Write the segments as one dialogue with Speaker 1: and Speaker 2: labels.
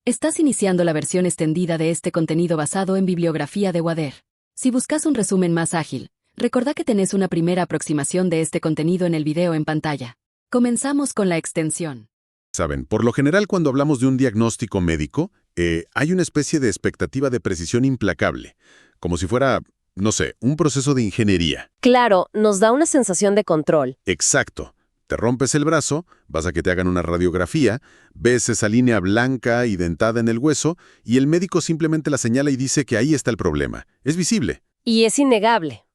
Speaker 1: Estás iniciando la versión extendida de este contenido basado en bibliografía de Wader. Si buscas un resumen más ágil, recordá que tenés una primera aproximación de este contenido en el video en pantalla. Comenzamos con la extensión.
Speaker 2: Saben, por lo general cuando hablamos de un diagnóstico médico, hay una especie de expectativa de precisión implacable, como si fuera, no sé, un proceso de ingeniería.
Speaker 3: Claro, nos da una sensación de control.
Speaker 2: Exacto. Te rompes el brazo, vas a que te hagan una radiografía, ves esa línea blanca y dentada en el hueso, y el médico simplemente la señala y dice que ahí está el problema. Es visible.
Speaker 3: Y es innegable,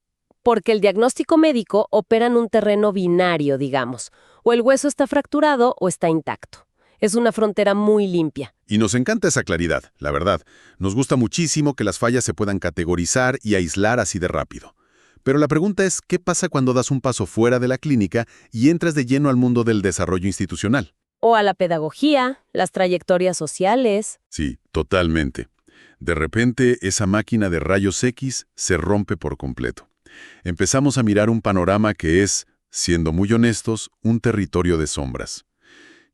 Speaker 3: porque el diagnóstico médico opera en un terreno binario, digamos. O el hueso está fracturado o está intacto. Es una frontera muy limpia.
Speaker 2: Y nos encanta esa claridad, la verdad. Nos gusta muchísimo que las fallas se puedan categorizar y aislar así de rápido. Pero la pregunta es, ¿qué pasa cuando das un paso fuera de la clínica y entras de lleno al mundo del desarrollo institucional?
Speaker 3: O a la pedagogía, las trayectorias sociales.
Speaker 2: Sí, totalmente. De repente, esa máquina de rayos X se rompe por completo. Empezamos a mirar un panorama que es, siendo muy honestos, un territorio de sombras.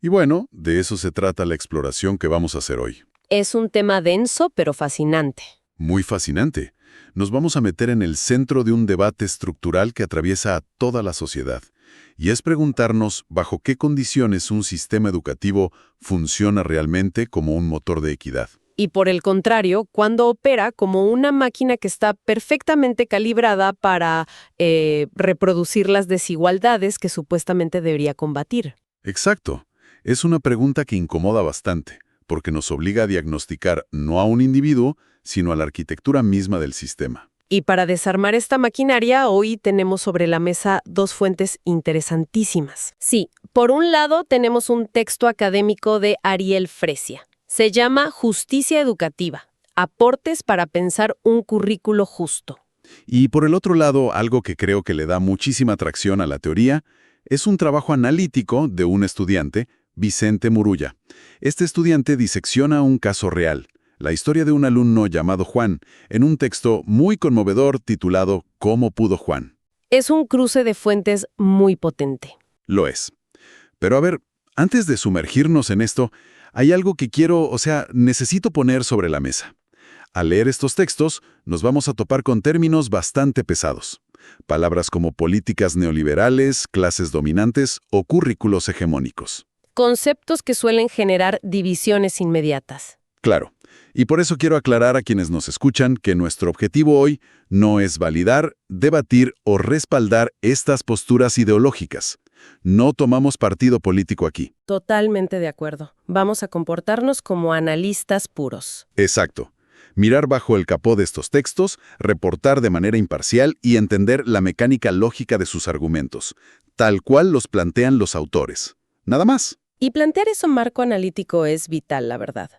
Speaker 2: Y bueno, de eso se trata la exploración que vamos a hacer hoy.
Speaker 3: Es un tema denso, pero fascinante.
Speaker 2: Muy fascinante. Nos vamos a meter en el centro de un debate estructural que atraviesa a toda la sociedad. Y es preguntarnos bajo qué condiciones un sistema educativo funciona realmente como un motor de equidad.
Speaker 3: Y por el contrario, cuando opera como una máquina que está perfectamente calibrada para reproducir las desigualdades que supuestamente debería combatir.
Speaker 2: Exacto. Es una pregunta que incomoda bastante, porque nos obliga a diagnosticar no a un individuo, sino a la arquitectura misma del sistema.
Speaker 3: Y para desarmar esta maquinaria, hoy tenemos sobre la mesa dos fuentes interesantísimas. Sí, por un lado tenemos un texto académico de Ariel Fresia. Se llama Justicia Educativa, aportes para pensar un currículo justo.
Speaker 2: Y por el otro lado, algo que creo que le da muchísima atracción a la teoría, es un trabajo analítico de un estudiante, Vicente Murulla. Este estudiante disecciona un caso real, la historia de un alumno llamado Juan, en un texto muy conmovedor titulado ¿Cómo pudo Juan?
Speaker 3: Es un cruce de fuentes muy potente.
Speaker 2: Lo es. Pero a ver, antes de sumergirnos en esto, hay algo que necesito poner sobre la mesa. Al leer estos textos, nos vamos a topar con términos bastante pesados. Palabras como políticas neoliberales, clases dominantes o currículos hegemónicos.
Speaker 3: Conceptos que suelen generar divisiones inmediatas.
Speaker 2: Claro. Y por eso quiero aclarar a quienes nos escuchan que nuestro objetivo hoy no es validar, debatir o respaldar estas posturas ideológicas. No tomamos partido político aquí.
Speaker 3: Totalmente de acuerdo. Vamos a comportarnos como analistas puros.
Speaker 2: Exacto. Mirar bajo el capó de estos textos, reportar de manera imparcial y entender la mecánica lógica de sus argumentos, tal cual los plantean los autores. Nada más.
Speaker 3: Y plantear ese marco analítico es vital, la verdad.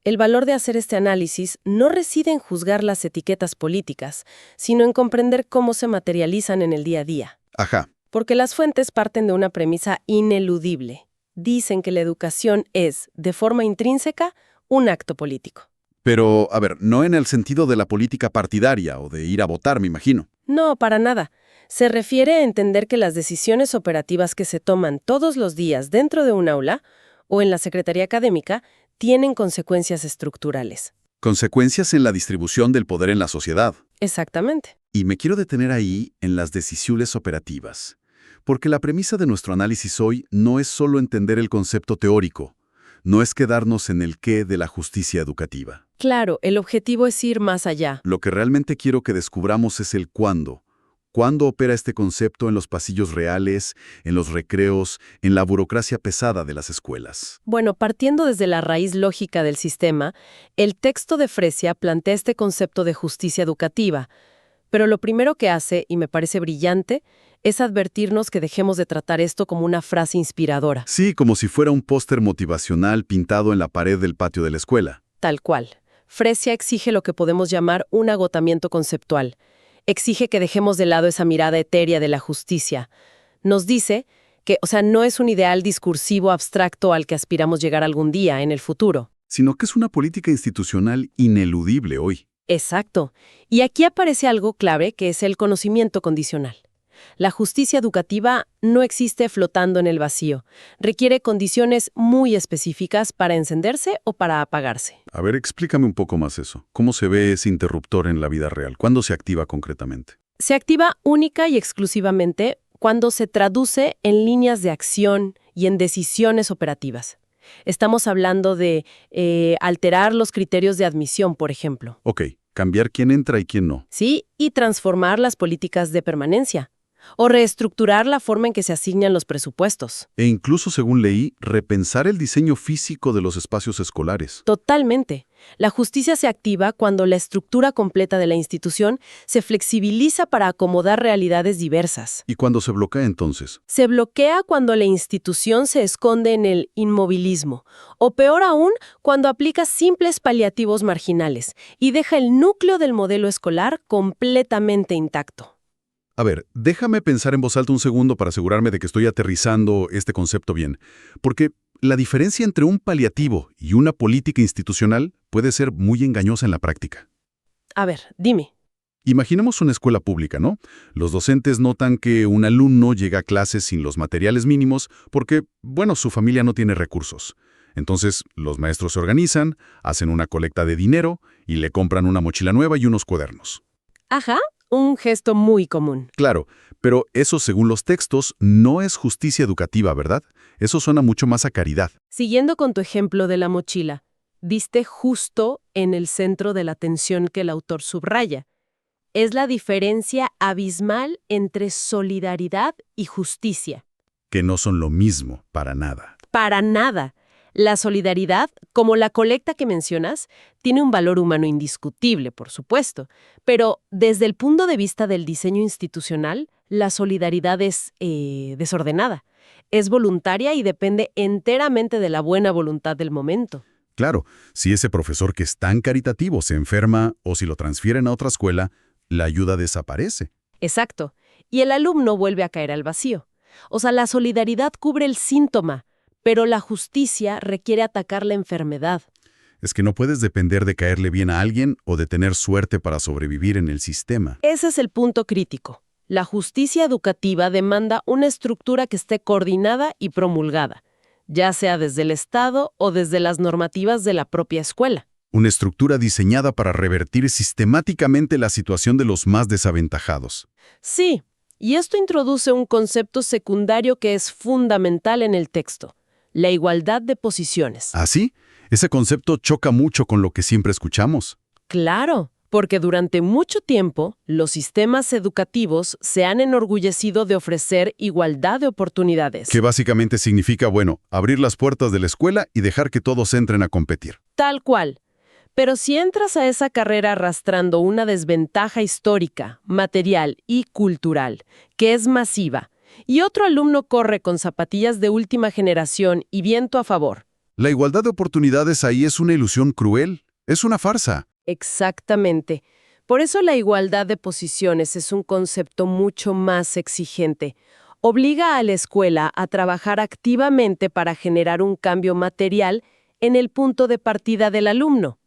Speaker 3: El valor de hacer este análisis no reside en juzgar las etiquetas políticas, sino en comprender cómo se materializan en el día a día.
Speaker 2: Ajá.
Speaker 3: Porque las fuentes parten de una premisa ineludible. Dicen que la educación es, de forma intrínseca, un acto político.
Speaker 2: Pero, a ver, no en el sentido de la política partidaria o de ir a votar, me imagino.
Speaker 3: No, para nada. Se refiere a entender que las decisiones operativas que se toman todos los días dentro de un aula o en la secretaría académica tienen consecuencias estructurales.
Speaker 2: Consecuencias en la distribución del poder en la sociedad.
Speaker 3: Exactamente.
Speaker 2: Y me quiero detener ahí en las decisiones operativas. Porque la premisa de nuestro análisis hoy no es solo entender el concepto teórico, no es quedarnos en el qué de la justicia educativa.
Speaker 3: Claro, el objetivo es ir más allá.
Speaker 2: Lo que realmente quiero que descubramos es el cuándo. ¿Cuándo opera este concepto en los pasillos reales, en los recreos, en la burocracia pesada de las escuelas?
Speaker 3: Bueno, partiendo desde la raíz lógica del sistema, el texto de Fresia plantea este concepto de justicia educativa. Pero lo primero que hace, y me parece brillante, es advertirnos que dejemos de tratar esto como una frase inspiradora.
Speaker 2: Sí, como si fuera un póster motivacional pintado en la pared del patio de la escuela.
Speaker 3: Tal cual. Fresia exige lo que podemos llamar un agotamiento conceptual. Exige que dejemos de lado esa mirada etérea de la justicia. Nos dice que, no es un ideal discursivo abstracto al que aspiramos llegar algún día en el futuro.
Speaker 2: Sino que es una política institucional ineludible hoy.
Speaker 3: Exacto. Y aquí aparece algo clave que es el conocimiento condicional. La justicia educativa no existe flotando en el vacío. Requiere condiciones muy específicas para encenderse o para apagarse.
Speaker 2: A ver, explícame un poco más eso. ¿Cómo se ve ese interruptor en la vida real? ¿Cuándo se activa concretamente?
Speaker 3: Se activa única y exclusivamente cuando se traduce en líneas de acción y en decisiones operativas. Estamos hablando de alterar los criterios de admisión, por ejemplo.
Speaker 2: Ok, cambiar quién entra y quién no.
Speaker 3: Sí, y transformar las políticas de permanencia. O reestructurar la forma en que se asignan los presupuestos.
Speaker 2: E incluso, según leí, repensar el diseño físico de los espacios escolares.
Speaker 3: Totalmente. La justicia se activa cuando la estructura completa de la institución se flexibiliza para acomodar realidades diversas.
Speaker 2: ¿Y cuando se bloquea entonces?
Speaker 3: Se bloquea cuando la institución se esconde en el inmovilismo, o peor aún, cuando aplica simples paliativos marginales y deja el núcleo del modelo escolar completamente intacto.
Speaker 2: A ver, déjame pensar en voz alta un segundo para asegurarme de que estoy aterrizando este concepto bien. Porque la diferencia entre un paliativo y una política institucional puede ser muy engañosa en la práctica.
Speaker 3: A ver, dime.
Speaker 2: Imaginemos una escuela pública, ¿no? Los docentes notan que un alumno llega a clases sin los materiales mínimos porque, bueno, su familia no tiene recursos. Entonces, los maestros se organizan, hacen una colecta de dinero y le compran una mochila nueva y unos cuadernos.
Speaker 3: Ajá, un gesto muy común.
Speaker 2: Claro, pero eso, según los textos, no es justicia educativa, ¿verdad? Eso suena mucho más a caridad.
Speaker 3: Siguiendo con tu ejemplo de la mochila, diste justo en el centro de la tensión que el autor subraya. Es la diferencia abismal entre solidaridad y justicia.
Speaker 2: Que no son lo mismo, para nada.
Speaker 3: Para nada. La solidaridad, como la colecta que mencionas, tiene un valor humano indiscutible, por supuesto, pero desde el punto de vista del diseño institucional, la solidaridad es desordenada, es voluntaria y depende enteramente de la buena voluntad del momento.
Speaker 2: Claro, si ese profesor que es tan caritativo se enferma o si lo transfieren a otra escuela, la ayuda desaparece.
Speaker 3: Exacto, y el alumno vuelve a caer al vacío. O sea, la solidaridad cubre el síntoma, pero la justicia requiere atacar la enfermedad.
Speaker 2: Es que no puedes depender de caerle bien a alguien o de tener suerte para sobrevivir en el sistema.
Speaker 3: Ese es el punto crítico. La justicia educativa demanda una estructura que esté coordinada y promulgada, ya sea desde el Estado o desde las normativas de la propia escuela.
Speaker 2: Una estructura diseñada para revertir sistemáticamente la situación de los más desaventajados.
Speaker 3: Sí, y esto introduce un concepto secundario que es fundamental en el texto. La igualdad de posiciones.
Speaker 2: ¿Ah, sí? Ese concepto choca mucho con lo que siempre escuchamos.
Speaker 3: Claro, porque durante mucho tiempo los sistemas educativos se han enorgullecido de ofrecer igualdad de oportunidades.
Speaker 2: Que básicamente significa, bueno, abrir las puertas de la escuela y dejar que todos entren a competir.
Speaker 3: Tal cual. Pero si entras a esa carrera arrastrando una desventaja histórica, material y cultural, que es masiva, y otro alumno corre con zapatillas de última generación y viento a favor.
Speaker 2: La igualdad de oportunidades ahí es una ilusión cruel, es una farsa.
Speaker 3: Exactamente. Por eso la igualdad de posiciones es un concepto mucho más exigente. Obliga a la escuela a trabajar activamente para generar un cambio material en el punto de partida del alumno.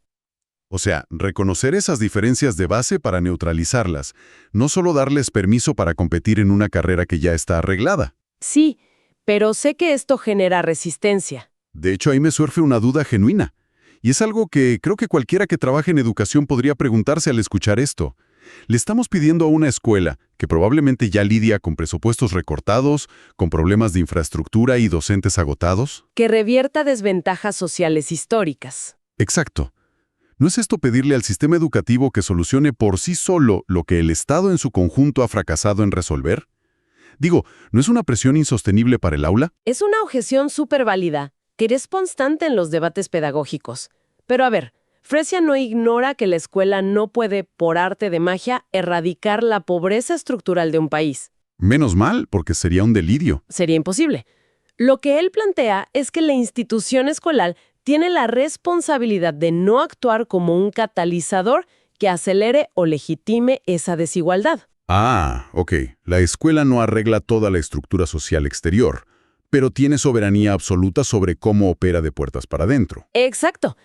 Speaker 2: O sea, reconocer esas diferencias de base para neutralizarlas, no solo darles permiso para competir en una carrera que ya está arreglada.
Speaker 3: Sí, pero sé que esto genera resistencia.
Speaker 2: De hecho, ahí me surge una duda genuina. Y es algo que creo que cualquiera que trabaje en educación podría preguntarse al escuchar esto. Le estamos pidiendo a una escuela, que probablemente ya lidia con presupuestos recortados, con problemas de infraestructura y docentes agotados.
Speaker 3: Que revierta desventajas sociales históricas.
Speaker 2: Exacto. ¿No es esto pedirle al sistema educativo que solucione por sí solo lo que el Estado en su conjunto ha fracasado en resolver? Digo, ¿no es una presión insostenible para el aula?
Speaker 3: Es una objeción súper válida, que es constante en los debates pedagógicos. Pero a ver, Fresia no ignora que la escuela no puede, por arte de magia, erradicar la pobreza estructural de un país.
Speaker 2: Menos mal, porque sería un delirio.
Speaker 3: Sería imposible. Lo que él plantea es que la institución escolar tiene la responsabilidad de no actuar como un catalizador que acelere o legitime esa desigualdad.
Speaker 2: Ah, ok. La escuela no arregla toda la estructura social exterior, pero tiene soberanía absoluta sobre cómo opera de puertas para adentro.
Speaker 3: Exacto.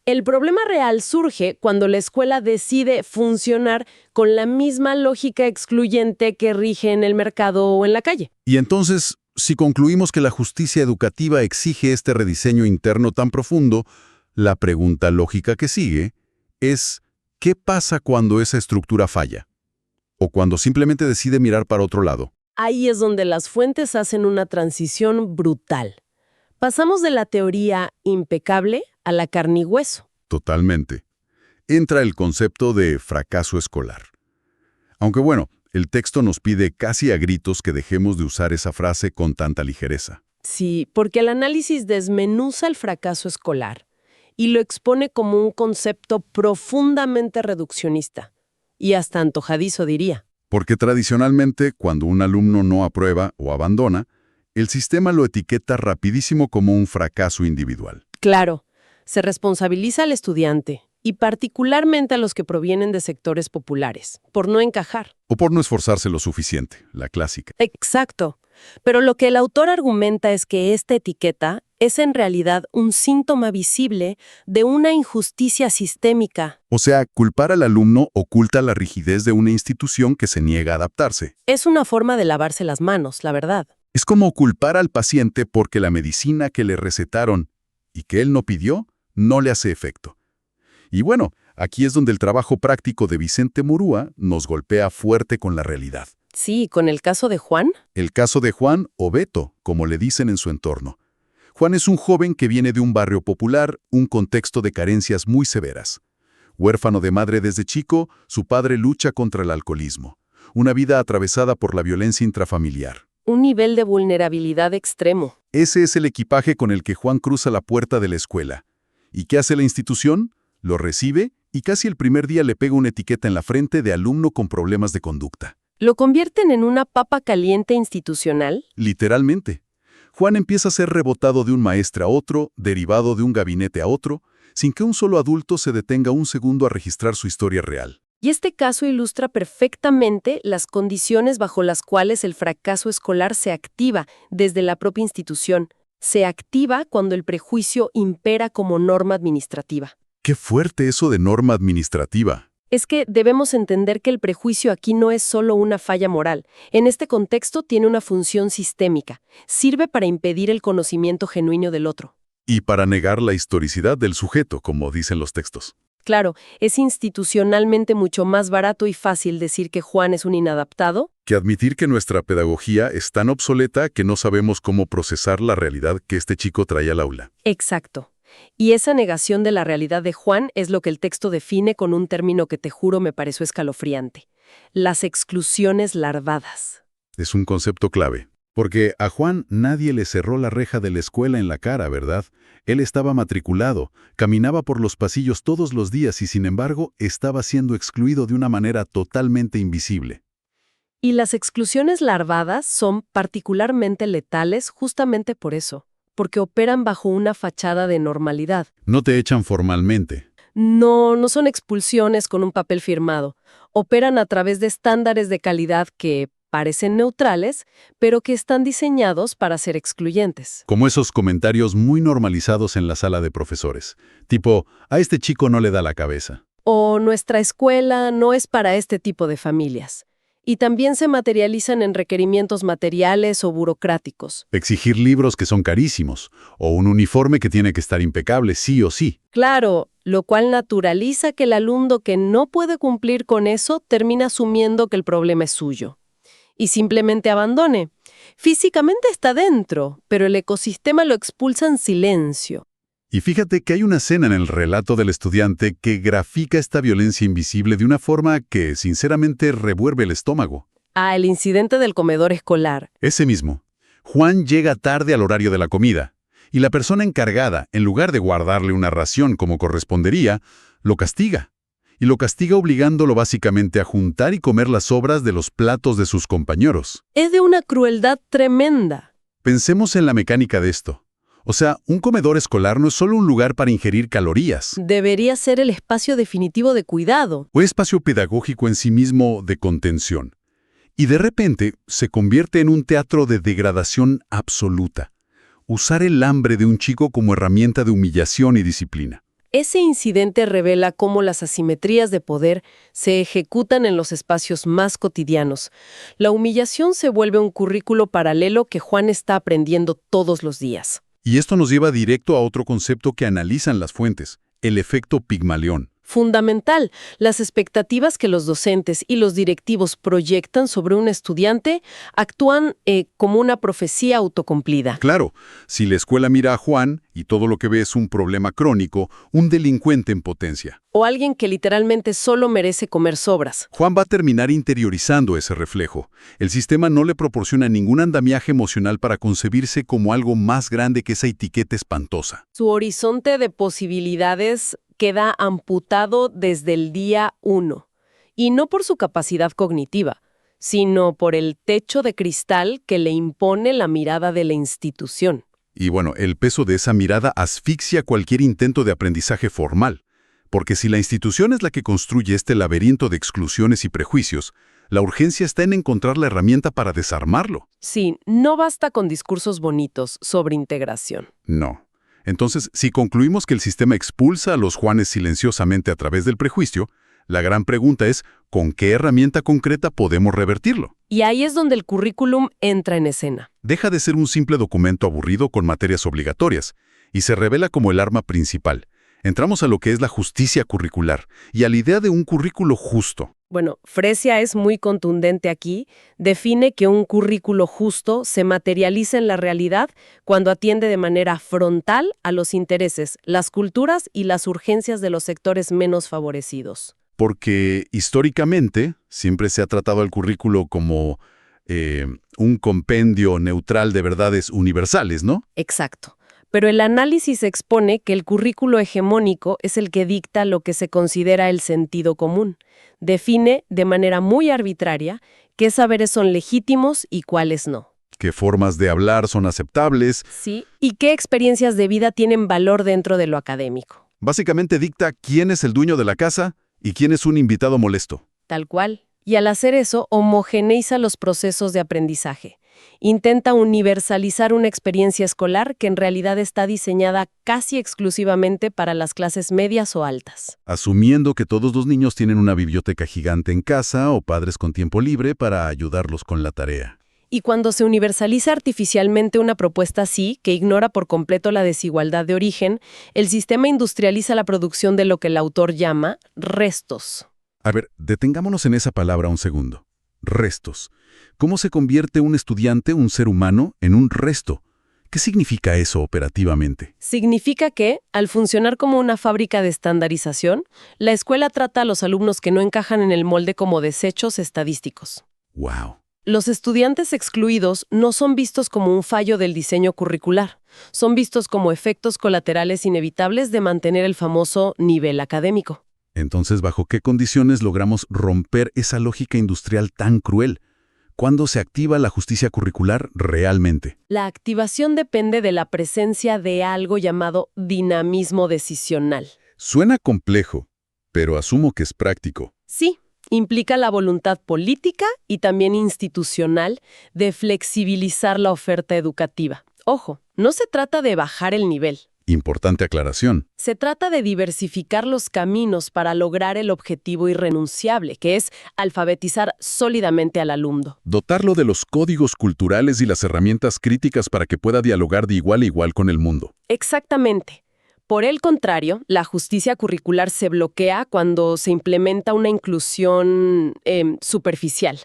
Speaker 3: El problema real surge cuando la escuela decide funcionar con la misma lógica excluyente que rige en el mercado o en la calle.
Speaker 2: Y entonces, si concluimos que la justicia educativa exige este rediseño interno tan profundo, la pregunta lógica que sigue es, ¿qué pasa cuando esa estructura falla? O cuando simplemente decide mirar para otro lado.
Speaker 3: Ahí es donde las fuentes hacen una transición brutal. Pasamos de la teoría impecable a la carne y hueso.
Speaker 2: Totalmente. Entra el concepto de fracaso escolar. Aunque bueno, el texto nos pide casi a gritos que dejemos de usar esa frase con tanta ligereza.
Speaker 3: Sí, porque el análisis desmenuza el fracaso escolar y lo expone como un concepto profundamente reduccionista y hasta antojadizo, diría.
Speaker 2: Porque tradicionalmente, cuando un alumno no aprueba o abandona, el sistema lo etiqueta rapidísimo como un fracaso individual.
Speaker 3: Claro, se responsabiliza al estudiante y particularmente a los que provienen de sectores populares, por no encajar.
Speaker 2: O por no esforzarse lo suficiente, la clásica.
Speaker 3: Exacto. Pero lo que el autor argumenta es que esta etiqueta es en realidad un síntoma visible de una injusticia sistémica.
Speaker 2: O sea, culpar al alumno oculta la rigidez de una institución que se niega a adaptarse.
Speaker 3: Es una forma de lavarse las manos, la verdad.
Speaker 2: Es como culpar al paciente porque la medicina que le recetaron y que él no pidió no le hace efecto. Y bueno, aquí es donde el trabajo práctico de Vicente Murúa nos golpea fuerte con la realidad.
Speaker 3: Sí, con el caso de Juan.
Speaker 2: El caso de Juan o Beto, como le dicen en su entorno. Juan es un joven que viene de un barrio popular, un contexto de carencias muy severas. Huérfano de madre desde chico, su padre lucha contra el alcoholismo. Una vida atravesada por la violencia intrafamiliar.
Speaker 3: Un nivel de vulnerabilidad extremo.
Speaker 2: Ese es el equipaje con el que Juan cruza la puerta de la escuela. ¿Y qué hace la institución? Lo recibe y casi el primer día le pega una etiqueta en la frente de alumno con problemas de conducta.
Speaker 3: ¿Lo convierten en una papa caliente institucional?
Speaker 2: Literalmente. Juan empieza a ser rebotado de un maestre a otro, derivado de un gabinete a otro, sin que un solo adulto se detenga un segundo a registrar su historia real.
Speaker 3: Y este caso ilustra perfectamente las condiciones bajo las cuales el fracaso escolar se activa desde la propia institución. Se activa cuando el prejuicio impera como norma administrativa.
Speaker 2: ¡Qué fuerte eso de norma administrativa!
Speaker 3: Es que debemos entender que el prejuicio aquí no es solo una falla moral. En este contexto tiene una función sistémica. Sirve para impedir el conocimiento genuino del otro.
Speaker 2: Y para negar la historicidad del sujeto, como dicen los textos.
Speaker 3: Claro, es institucionalmente mucho más barato y fácil decir que Juan es un inadaptado
Speaker 2: que admitir que nuestra pedagogía es tan obsoleta que no sabemos cómo procesar la realidad que este chico trae al aula.
Speaker 3: Exacto. Y esa negación de la realidad de Juan es lo que el texto define con un término que te juro me pareció escalofriante. Las exclusiones larvadas.
Speaker 2: Es un concepto clave. Porque a Juan nadie le cerró la reja de la escuela en la cara, ¿verdad? Él estaba matriculado, caminaba por los pasillos todos los días y sin embargo estaba siendo excluido de una manera totalmente invisible.
Speaker 3: Y las exclusiones larvadas son particularmente letales justamente por eso. Porque operan bajo una fachada de normalidad.
Speaker 2: No te echan formalmente.
Speaker 3: No son expulsiones con un papel firmado. Operan a través de estándares de calidad que parecen neutrales, pero que están diseñados para ser excluyentes.
Speaker 2: Como esos comentarios muy normalizados en la sala de profesores. Tipo, a este chico no le da la cabeza.
Speaker 3: O nuestra escuela no es para este tipo de familias. Y también se materializan en requerimientos materiales o burocráticos.
Speaker 2: Exigir libros que son carísimos, o un uniforme que tiene que estar impecable sí o sí.
Speaker 3: Claro, lo cual naturaliza que el alumno que no puede cumplir con eso termina asumiendo que el problema es suyo. Y simplemente abandone. Físicamente está dentro, pero el ecosistema lo expulsa en silencio.
Speaker 2: Y fíjate que hay una escena en el relato del estudiante que grafica esta violencia invisible de una forma que, sinceramente, revuelve el estómago.
Speaker 3: Ah, el incidente del comedor escolar.
Speaker 2: Ese mismo. Juan llega tarde al horario de la comida, y la persona encargada, en lugar de guardarle una ración como correspondería, lo castiga. Y lo castiga obligándolo básicamente a juntar y comer las sobras de los platos de sus compañeros.
Speaker 3: Es de una crueldad tremenda.
Speaker 2: Pensemos en la mecánica de esto. O sea, un comedor escolar no es solo un lugar para ingerir calorías.
Speaker 3: Debería ser el espacio definitivo de cuidado.
Speaker 2: O espacio pedagógico en sí mismo de contención. Y de repente se convierte en un teatro de degradación absoluta. Usar el hambre de un chico como herramienta de humillación y disciplina.
Speaker 3: Ese incidente revela cómo las asimetrías de poder se ejecutan en los espacios más cotidianos. La humillación se vuelve un currículo paralelo que Juan está aprendiendo todos los días.
Speaker 2: Y esto nos lleva directo a otro concepto que analizan las fuentes, el efecto Pigmalión.
Speaker 3: Fundamental, las expectativas que los docentes y los directivos proyectan sobre un estudiante actúan como una profecía autocumplida.
Speaker 2: Claro, si la escuela mira a Juan y todo lo que ve es un problema crónico, un delincuente en potencia,
Speaker 3: O alguien que literalmente solo merece comer sobras.
Speaker 2: Juan va a terminar interiorizando ese reflejo. El sistema no le proporciona ningún andamiaje emocional para concebirse como algo más grande que esa etiqueta espantosa.
Speaker 3: Su horizonte de posibilidades queda amputado desde el día 1, y no por su capacidad cognitiva, sino por el techo de cristal que le impone la mirada de la institución.
Speaker 2: Y bueno, el peso de esa mirada asfixia cualquier intento de aprendizaje formal. Porque si la institución es la que construye este laberinto de exclusiones y prejuicios, la urgencia está en encontrar la herramienta para desarmarlo.
Speaker 3: Sí, no basta con discursos bonitos sobre integración.
Speaker 2: No. Entonces, si concluimos que el sistema expulsa a los Juanes silenciosamente a través del prejuicio, la gran pregunta es, ¿con qué herramienta concreta podemos revertirlo?
Speaker 3: Y ahí es donde el currículum entra en escena.
Speaker 2: Deja de ser un simple documento aburrido con materias obligatorias y se revela como el arma principal. Entramos a lo que es la justicia curricular y a la idea de un currículo justo.
Speaker 3: Bueno, Fresia es muy contundente aquí. Define que un currículo justo se materializa en la realidad cuando atiende de manera frontal a los intereses, las culturas y las urgencias de los sectores menos favorecidos.
Speaker 2: Porque históricamente siempre se ha tratado al currículo como un compendio neutral de verdades universales, ¿no?
Speaker 3: Exacto. Pero el análisis expone que el currículo hegemónico es el que dicta lo que se considera el sentido común. Define de manera muy arbitraria qué saberes son legítimos y cuáles no.
Speaker 2: ¿Qué formas de hablar son aceptables?
Speaker 3: Sí, y qué experiencias de vida tienen valor dentro de lo académico.
Speaker 2: Básicamente dicta quién es el dueño de la casa y quién es un invitado molesto.
Speaker 3: Tal cual. Y al hacer eso, homogeneiza los procesos de aprendizaje. Intenta universalizar una experiencia escolar que en realidad está diseñada casi exclusivamente para las clases medias o altas.
Speaker 2: Asumiendo que todos los niños tienen una biblioteca gigante en casa o padres con tiempo libre para ayudarlos con la tarea.
Speaker 3: Y cuando se universaliza artificialmente una propuesta así, que ignora por completo la desigualdad de origen, el sistema industrializa la producción de lo que el autor llama restos.
Speaker 2: A ver, detengámonos en esa palabra un segundo. Restos. ¿Cómo se convierte un estudiante, un ser humano, en un resto? ¿Qué significa eso operativamente?
Speaker 3: Significa que, al funcionar como una fábrica de estandarización, la escuela trata a los alumnos que no encajan en el molde como desechos estadísticos.
Speaker 2: ¡Wow!
Speaker 3: Los estudiantes excluidos no son vistos como un fallo del diseño curricular, son vistos como efectos colaterales inevitables de mantener el famoso nivel académico.
Speaker 2: Entonces, ¿bajo qué condiciones logramos romper esa lógica industrial tan cruel? ¿Cuándo se activa la justicia curricular realmente?
Speaker 3: La activación depende de la presencia de algo llamado dinamismo decisional.
Speaker 2: Suena complejo, pero asumo que es práctico.
Speaker 3: Sí, implica la voluntad política y también institucional de flexibilizar la oferta educativa. Ojo, no se trata de bajar el nivel.
Speaker 2: Importante aclaración.
Speaker 3: Se trata de diversificar los caminos para lograr el objetivo irrenunciable, que es alfabetizar sólidamente al alumno.
Speaker 2: Dotarlo de los códigos culturales y las herramientas críticas para que pueda dialogar de igual a igual con el mundo.
Speaker 3: Exactamente. Por el contrario, la justicia curricular se bloquea cuando se implementa una inclusión superficial.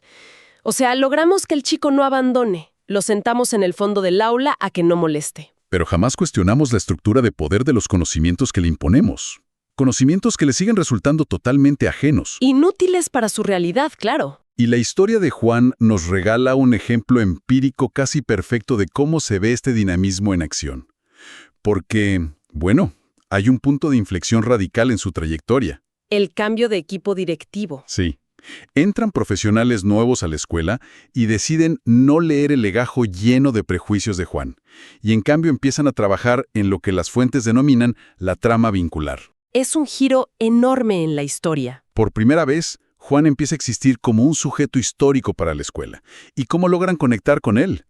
Speaker 3: O sea, logramos que el chico no abandone. Lo sentamos en el fondo del aula a que no moleste.
Speaker 2: Pero jamás cuestionamos la estructura de poder de los conocimientos que le imponemos. Conocimientos que le siguen resultando totalmente ajenos.
Speaker 3: Inútiles para su realidad, claro.
Speaker 2: Y la historia de Juan nos regala un ejemplo empírico casi perfecto de cómo se ve este dinamismo en acción. Porque, bueno, hay un punto de inflexión radical en su trayectoria.
Speaker 3: El cambio de equipo directivo.
Speaker 2: Sí. Entran profesionales nuevos a la escuela y deciden no leer el legajo lleno de prejuicios de Juan, y en cambio empiezan a trabajar en lo que las fuentes denominan la trama vincular.
Speaker 3: Es un giro enorme en la historia.
Speaker 2: Por primera vez, Juan empieza a existir como un sujeto histórico para la escuela. ¿Y cómo logran conectar con él?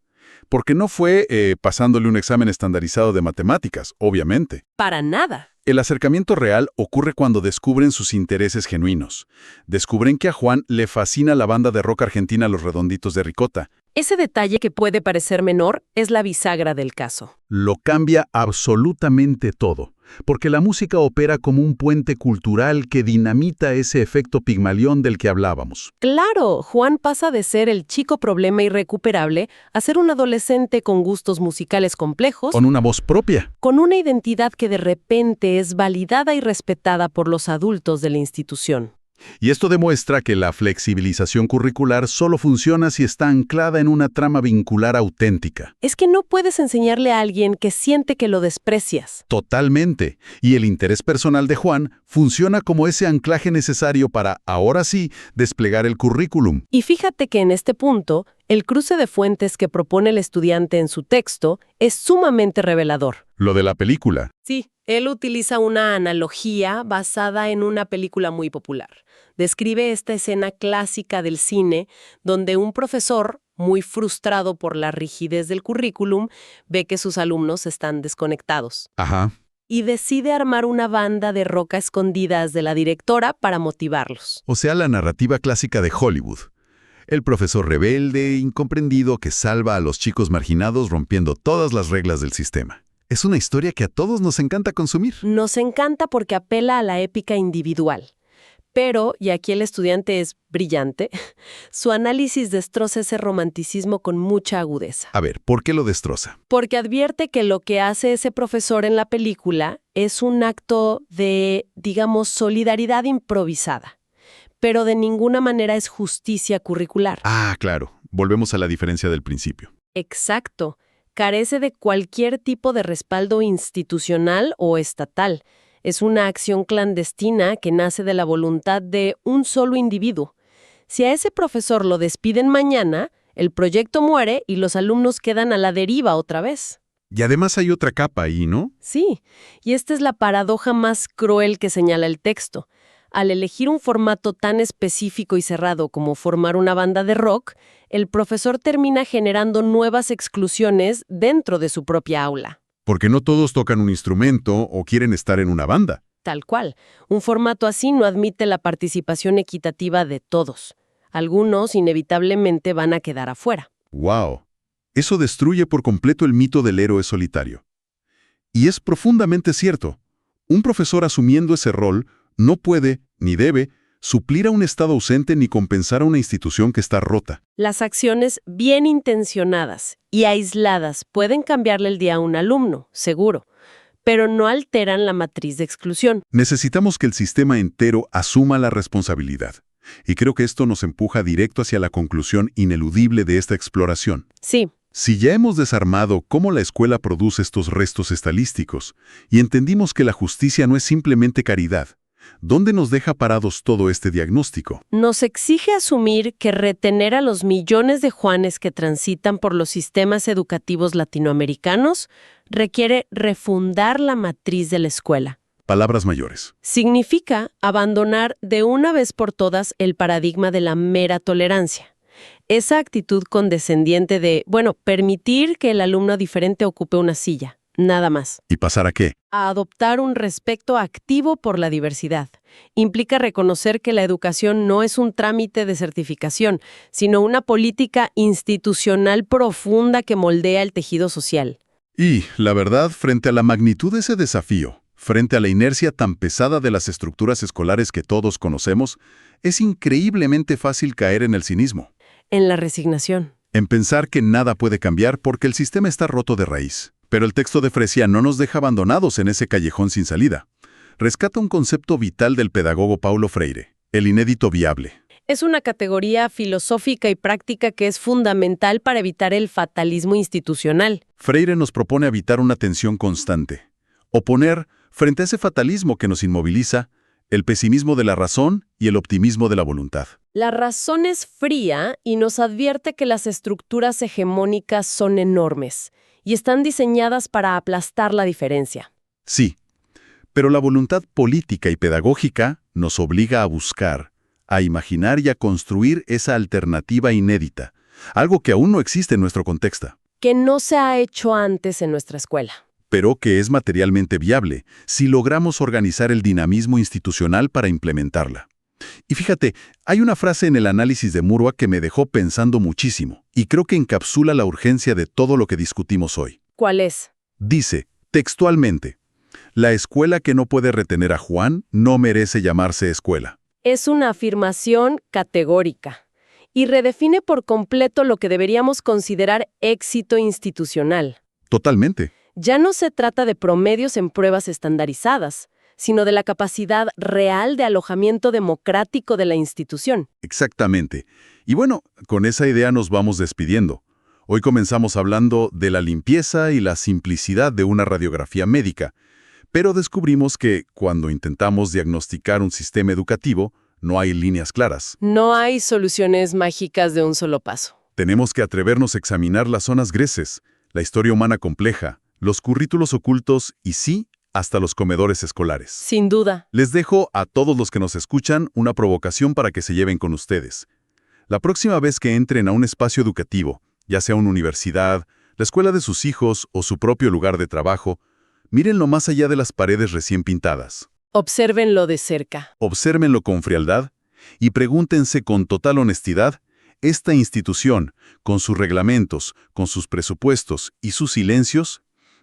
Speaker 2: Porque no fue pasándole un examen estandarizado de matemáticas, obviamente.
Speaker 3: Para nada.
Speaker 2: El acercamiento real ocurre cuando descubren sus intereses genuinos. Descubren que a Juan le fascina la banda de rock argentina Los Redonditos de Ricota.
Speaker 3: Ese detalle que puede parecer menor es la bisagra del caso.
Speaker 2: Lo cambia absolutamente todo, porque la música opera como un puente cultural que dinamita ese efecto Pigmalión del que hablábamos.
Speaker 3: Claro, Juan pasa de ser el chico problema irrecuperable a ser un adolescente con gustos musicales complejos,
Speaker 2: Con una voz propia.
Speaker 3: con una identidad que de repente es validada y respetada por los adultos de la institución.
Speaker 2: Y esto demuestra que la flexibilización curricular solo funciona si está anclada en una trama vincular auténtica.
Speaker 3: Es que no puedes enseñarle a alguien que siente que lo desprecias.
Speaker 2: Totalmente. Y el interés personal de Juan funciona como ese anclaje necesario para, ahora sí, desplegar el currículum.
Speaker 3: Y fíjate que en este punto, el cruce de fuentes que propone el estudiante en su texto es sumamente revelador.
Speaker 2: Lo de la película.
Speaker 3: Sí, él utiliza una analogía basada en una película muy popular. Describe esta escena clásica del cine donde un profesor, muy frustrado por la rigidez del currículum, ve que sus alumnos están desconectados
Speaker 2: Ajá.
Speaker 3: y decide armar una banda de rock a escondidas de la directora para motivarlos.
Speaker 2: O sea, la narrativa clásica de Hollywood. El profesor rebelde, incomprendido, que salva a los chicos marginados rompiendo todas las reglas del sistema. Es una historia que a todos nos encanta consumir.
Speaker 3: Nos encanta porque apela a la épica individual. Pero, y aquí el estudiante es brillante, su análisis destroza ese romanticismo con mucha agudeza.
Speaker 2: A ver, ¿por qué lo destroza?
Speaker 3: Porque advierte que lo que hace ese profesor en la película es un acto de, digamos, solidaridad improvisada. Pero de ninguna manera es justicia curricular.
Speaker 2: Ah, claro. Volvemos a la diferencia del principio.
Speaker 3: Exacto. Carece de cualquier tipo de respaldo institucional o estatal. Es una acción clandestina que nace de la voluntad de un solo individuo. Si a ese profesor lo despiden mañana, el proyecto muere y los alumnos quedan a la deriva otra vez.
Speaker 2: Y además hay otra capa ahí, ¿no?
Speaker 3: Sí, y esta es la paradoja más cruel que señala el texto. Al elegir un formato tan específico y cerrado como formar una banda de rock, el profesor termina generando nuevas exclusiones dentro de su propia aula.
Speaker 2: Porque no todos tocan un instrumento o quieren estar en una banda.
Speaker 3: Tal cual. Un formato así no admite la participación equitativa de todos. Algunos inevitablemente van a quedar afuera.
Speaker 2: ¡Wow! Eso destruye por completo el mito del héroe solitario. Y es profundamente cierto. Un profesor asumiendo ese rol no puede, ni debe, suplir a un estado ausente ni compensar a una institución que está rota.
Speaker 3: Las acciones bien intencionadas y aisladas pueden cambiarle el día a un alumno, seguro, pero no alteran la matriz de exclusión.
Speaker 2: Necesitamos que el sistema entero asuma la responsabilidad. Y creo que esto nos empuja directo hacia la conclusión ineludible de esta exploración.
Speaker 3: Sí.
Speaker 2: Si ya hemos desarmado cómo la escuela produce estos restos estilísticos y entendimos que la justicia no es simplemente caridad, ¿dónde nos deja parados todo este diagnóstico?
Speaker 3: Nos exige asumir que retener a los millones de Juanes que transitan por los sistemas educativos latinoamericanos requiere refundar la matriz de la escuela.
Speaker 2: Palabras mayores.
Speaker 3: Significa abandonar de una vez por todas el paradigma de la mera tolerancia. Esa actitud condescendiente de, permitir que el alumno diferente ocupe una silla, nada más.
Speaker 2: ¿Y pasar a qué?
Speaker 3: A adoptar un respeto activo por la diversidad. Implica reconocer que la educación no es un trámite de certificación, sino una política institucional profunda que moldea el tejido social.
Speaker 2: Y, la verdad, frente a la magnitud de ese desafío, frente a la inercia tan pesada de las estructuras escolares que todos conocemos, es increíblemente fácil caer en el cinismo.
Speaker 3: En la resignación.
Speaker 2: En pensar que nada puede cambiar porque el sistema está roto de raíz. Pero el texto de Fresia no nos deja abandonados en ese callejón sin salida. Rescata un concepto vital del pedagogo Paulo Freire, el inédito viable.
Speaker 3: Es una categoría filosófica y práctica que es fundamental para evitar el fatalismo institucional.
Speaker 2: Freire nos propone evitar una tensión constante. Oponer, frente a ese fatalismo que nos inmoviliza, el pesimismo de la razón y el optimismo de la voluntad.
Speaker 3: La razón es fría y nos advierte que las estructuras hegemónicas son enormes y están diseñadas para aplastar la diferencia.
Speaker 2: Sí, pero la voluntad política y pedagógica nos obliga a buscar, a imaginar y a construir esa alternativa inédita, algo que aún no existe en nuestro contexto.
Speaker 3: Que no se ha hecho antes en nuestra escuela.
Speaker 2: pero que es materialmente viable si logramos organizar el dinamismo institucional para implementarla. Y fíjate, hay una frase en el análisis de Murua que me dejó pensando muchísimo, y creo que encapsula la urgencia de todo lo que discutimos hoy.
Speaker 3: ¿Cuál es?
Speaker 2: Dice, textualmente, la escuela que no puede retener a Juan no merece llamarse escuela.
Speaker 3: Es una afirmación categórica y redefine por completo lo que deberíamos considerar éxito institucional.
Speaker 2: Totalmente.
Speaker 3: Ya no se trata de promedios en pruebas estandarizadas, sino de la capacidad real de alojamiento democrático de la institución.
Speaker 2: Exactamente. Y bueno, con esa idea nos vamos despidiendo. Hoy comenzamos hablando de la limpieza y la simplicidad de una radiografía médica, pero descubrimos que, cuando intentamos diagnosticar un sistema educativo, no hay líneas claras.
Speaker 3: No hay soluciones mágicas de un solo paso.
Speaker 2: Tenemos que atrevernos a examinar las zonas grises, la historia humana compleja, los currículos ocultos y sí, hasta los comedores escolares.
Speaker 3: Sin duda.
Speaker 2: Les dejo a todos los que nos escuchan una provocación para que se lleven con ustedes. La próxima vez que entren a un espacio educativo, ya sea una universidad, la escuela de sus hijos o su propio lugar de trabajo, mírenlo más allá de las paredes recién pintadas.
Speaker 3: Obsérvenlo de cerca.
Speaker 2: Obsérvenlo con frialdad y pregúntense con total honestidad, ¿esta institución, con sus reglamentos, con sus presupuestos y sus silencios,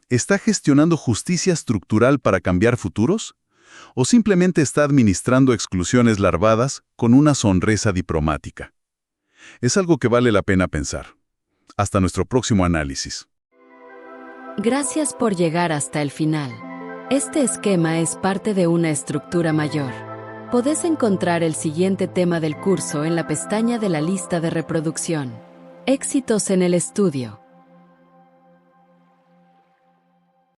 Speaker 2: está gestionando justicia estructural para cambiar futuros? ¿O simplemente está administrando exclusiones larvadas con una sonrisa diplomática? Es algo que vale la pena pensar. Hasta nuestro próximo análisis.
Speaker 1: Gracias por llegar hasta el final. Este esquema es parte de una estructura mayor. Podés encontrar el siguiente tema del curso en la pestaña de la lista de reproducción. Éxitos en el estudio.